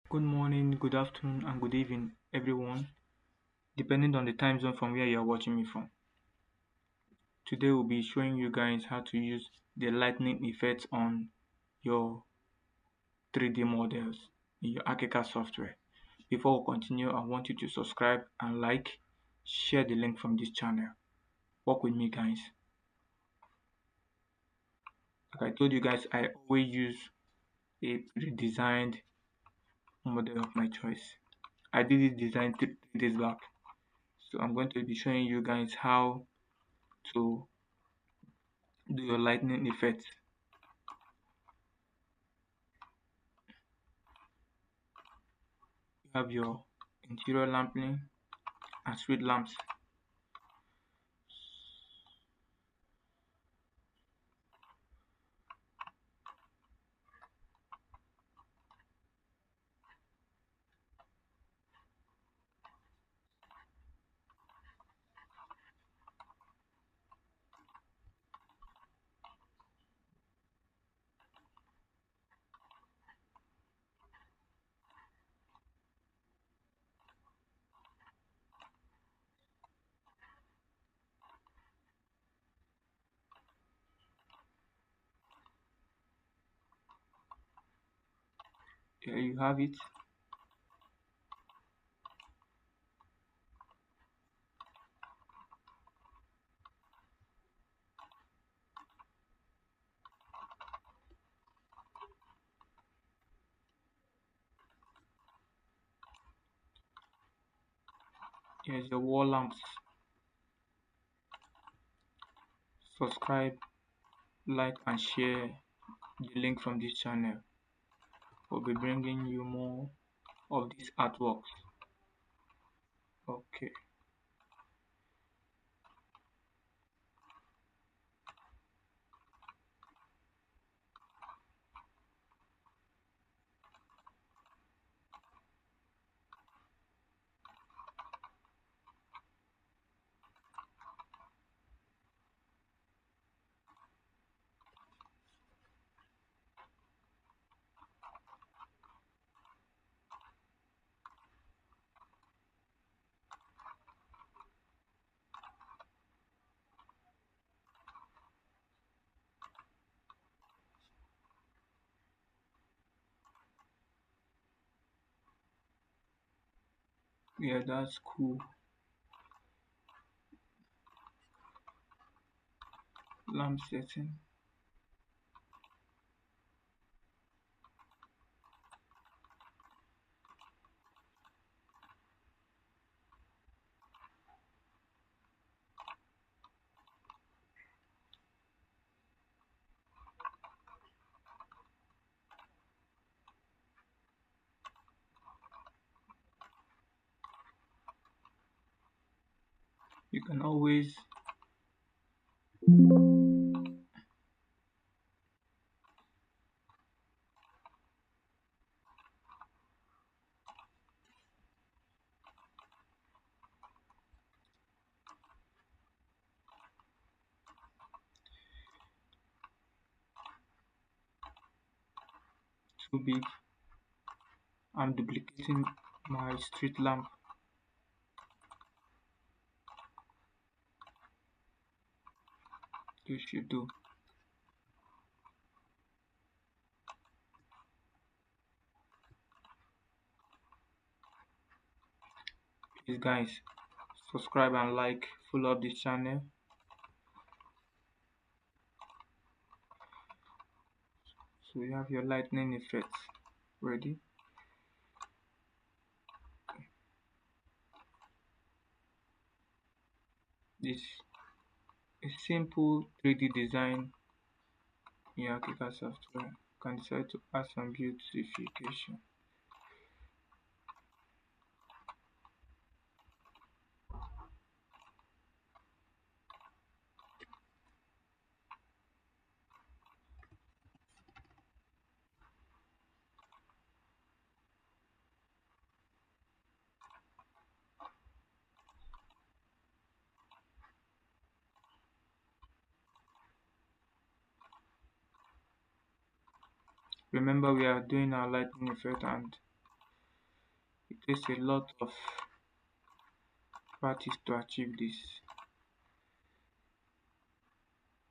Good morning, good afternoon, and good evening, everyone, depending on the time zone from where you're watching me from. Today, we'll be showing you guys how to use the lightning effect on your 3D models in your Archicad software. Before we continue, I want you to subscribe and share the link from this channel. Work with me, guys. Like I told you guys, I always use a redesigned model of my choice. I did this design 3 days back, so I'm going to be showing you guys how to do your lightning effect. You have your interior lamping and street lamps. Here you have it. Here's your wall lamps. Subscribe, like, and share the link from this channel. We'll be bringing you more of these artworks. Okay. Yeah, that's cool. Lamp setting. You can always too big. I'm duplicating my street lamp. You should do. Please, guys, subscribe and follow up this channel. So you have your lightning effect ready. This a simple 3D design in your Archicad software. You can decide to add some beautification. Remember, we are doing our lightning effect, and It takes a lot of practice to achieve this.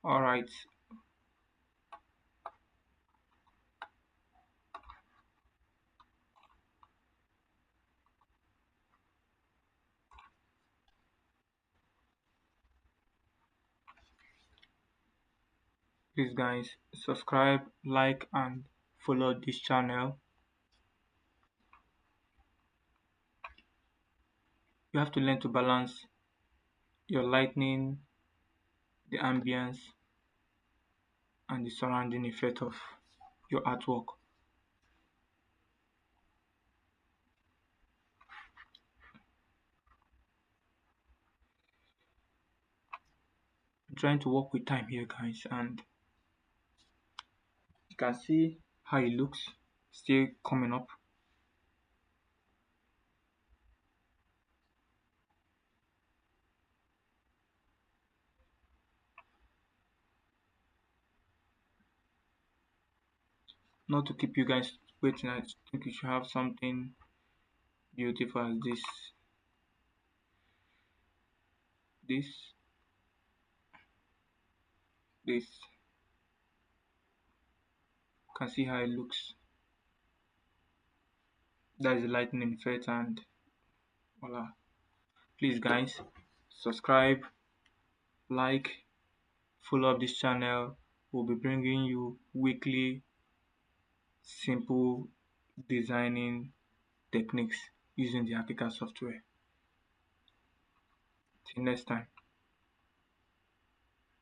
Alright, please guys subscribe, like and follow this channel. You have to learn to balance your lightning, the ambience and the surrounding effect of your artwork. I'm trying to work with time here guys, and you can see how it looks still coming up. Not to keep you guys waiting, I think you should have something beautiful as this, this. You can see how it looks. That is the lightning effect, and voila. Please guys, subscribe, like, follow up this channel. We'll be bringing you weekly simple designing techniques using the Archicad software. Till next time.